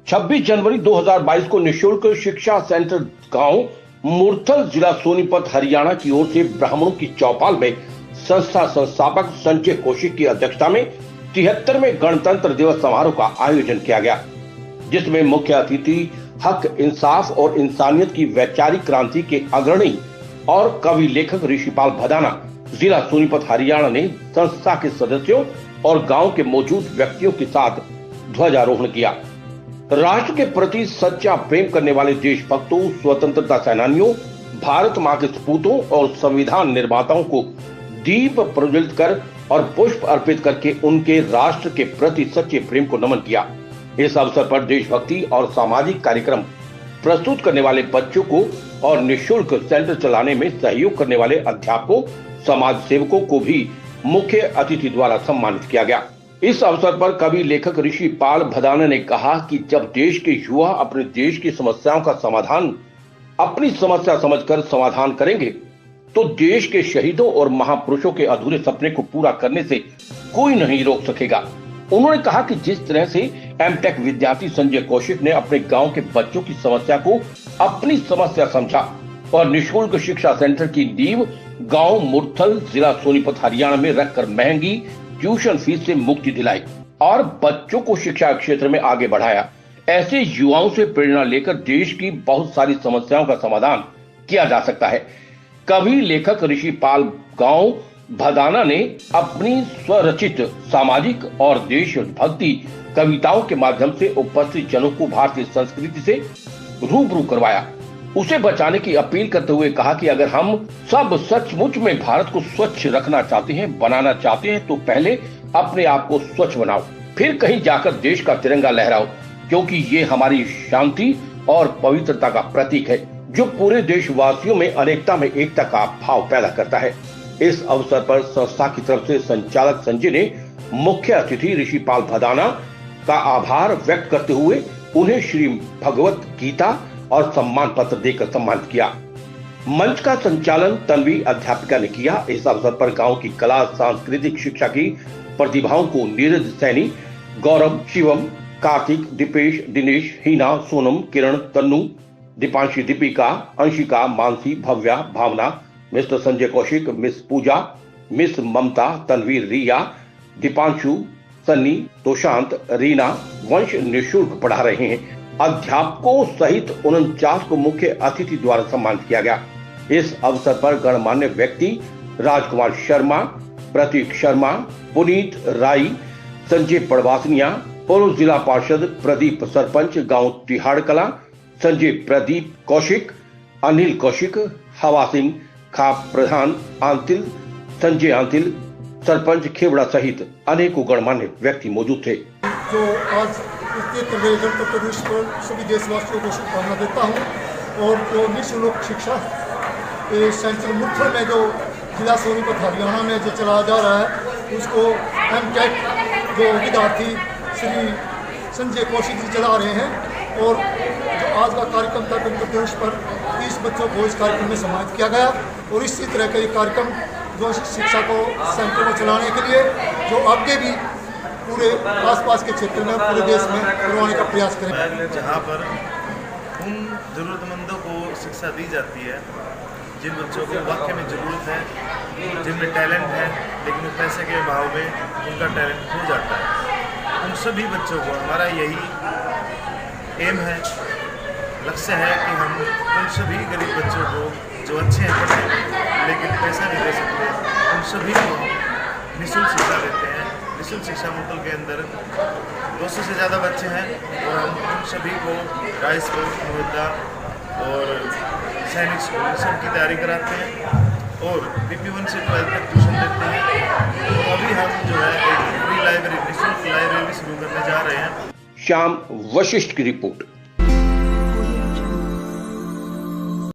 26 जनवरी 2022 को निःशुल्क शिक्षा सेंटर गांव मुरथल, जिला सोनीपत, हरियाणा की ओर से ब्राह्मणों की चौपाल में संस्था संस्थापक संजय कौशिक की अध्यक्षता में 73वें गणतंत्र दिवस समारोह का आयोजन किया गया, जिसमें मुख्य अतिथि हक, इंसाफ और इंसानियत की वैचारिक क्रांति के अग्रणी और कवि लेखक ऋषिपाल भदाना, जिला सोनीपत, हरियाणा ने संस्था के सदस्यों और गांव के मौजूद व्यक्तियों के साथ ध्वजारोहण किया। राष्ट्र के प्रति सच्चा प्रेम करने वाले देशभक्तों, स्वतंत्रता सेनानियों, भारत मां के सपूतों और संविधान निर्माताओं को दीप प्रज्वलित कर और पुष्प अर्पित करके उनके राष्ट्र के प्रति सच्चे प्रेम को नमन किया। इस अवसर पर देशभक्ति और सामाजिक कार्यक्रम प्रस्तुत करने वाले बच्चों को और निःशुल्क सेंटर चलाने में सहयोग करने वाले अध्यापकों, समाज सेवकों को भी मुख्य अतिथि द्वारा सम्मानित किया गया। इस अवसर पर कवि लेखक ऋषिपाल भदाना ने कहा कि जब देश के युवा अपने देश की समस्याओं का समाधान अपनी समस्या समझकर समाधान करेंगे, तो देश के शहीदों और महापुरुषों के अधूरे सपने को पूरा करने से कोई नहीं रोक सकेगा। उन्होंने कहा कि जिस तरह से एमटेक विद्यार्थी संजय कौशिक ने अपने गांव के बच्चों की समस्या को अपनी समस्या समझा और निःशुल्क शिक्षा सेंटर की नींव गांव मुरथल, जिला सोनीपत, हरियाणा में रखकर महंगी ट्यूशन फीस से मुक्ति दिलाई और बच्चों को शिक्षा क्षेत्र में आगे बढ़ाया, ऐसे युवाओं से प्रेरणा लेकर देश की बहुत सारी समस्याओं का समाधान किया जा सकता है। कवि लेखक ऋषिपाल गांव भदाना ने अपनी स्वरचित सामाजिक और देशभक्ति कविताओं के माध्यम से उपस्थित जनों को भारतीय संस्कृति से रूबरू करवाया, उसे बचाने की अपील करते हुए कहा कि अगर हम सब सचमुच में भारत को स्वच्छ रखना चाहते हैं, बनाना चाहते हैं, तो पहले अपने आप को स्वच्छ बनाओ, फिर कहीं जाकर देश का तिरंगा लहराओ, क्योंकि ये हमारी शांति और पवित्रता का प्रतीक है, जो पूरे देशवासियों में अनेकता में एकता का भाव पैदा करता है। इस अवसर पर संस्था की तरफ से संचालक संजय ने मुख्य अतिथि ऋषिपाल भदाना का आभार व्यक्त करते हुए उन्हें श्री भगवत गीता और सम्मान पत्र देकर सम्मानित किया। मंच का संचालन तन्वी अध्यापिका ने किया। इस अवसर पर गांव की कला, सांस्कृतिक, शिक्षा की प्रतिभाओं को नीरज सैनी, गौरव, शिवम, कार्तिक, दीपेश, दिनेश, हीना, सोनम, किरण, तन्नू, दीपांशी, दीपिका, अंशिका, मानसी, भव्या, भावना, मिस्टर संजय कौशिक, मिस पूजा, मिस ममता, तनवीर, रिया, दीपांशु, सन्नी, तोशांत, रीना, वंश निःशुल्क पढ़ा रहे हैं। अध्यापकों सहित 49 को मुख्य अतिथि द्वारा सम्मानित किया गया। इस अवसर पर गणमान्य व्यक्ति राजकुमार शर्मा, प्रतीक शर्मा, पुनीत राई, संजय पड़वासनिया, पूर्व जिला पार्षद प्रदीप, सरपंच गांव तिहाड़ कला, संजय प्रदीप कौशिक, अनिल कौशिक, हवा सिंह, खाप प्रधान आंतिल, संजय आंतिल, सरपंच खेवड़ा सहित अनेकों गणमान्य व्यक्ति मौजूद थे। जो आज गणतंत्र दिवस पर सभी देशवासियों को शुभकामना देता हूँ और जो निःशुल्क शिक्षा सेंटर मुरथल में जो जिला सोनीपत, हरियाणा में जो चलाया जा रहा है, उसको एमटेक जो विद्यार्थी श्री संजय कौशिक जी चला रहे हैं और जो आज का कार्यक्रम था गणतंत्र दिवस पर 30 बच्चों को इस कार्यक्रम में सम्मानित किया गया और इसी तरह का ये कार्यक्रम जो शिक्षा को सेंटर में चलाने के लिए जो आगे भी पूरे आसपास के क्षेत्र में, पूरे देश में करवाने का प्रयास करें। जहाँ पर उन ज़रूरतमंदों को शिक्षा दी जाती है, जिन बच्चों को वाकई में ज़रूरत है, जिनमें टैलेंट है, लेकिन पैसे के अभाव में उनका टैलेंट खो जाता है, उन सभी बच्चों को हमारा यही एम है, लक्ष्य है कि हम उन सभी गरीब बच्चों को जो अच्छे हैं पढ़े लेकिन पैसा नहीं दे सकते, उन सभी को निःशुल्क शिक्षा देते हैं। निःशुल्क शिक्षा मुरथल के अंदर 200 से ज़्यादा बच्चे हैं और हम उन सभी को राइस को मुहद्दा और सैनिक स्कूल की तैयारी कराते हैं और PP1 से 12 तक ट्यूशन देते हैं। तो अभी हम जो है एक फ्री लाइब्रेरी, निःशुल्क लाइब्रेरी शुरू करने जा रहे हैं। श्याम वशिष्ठ की रिपोर्ट।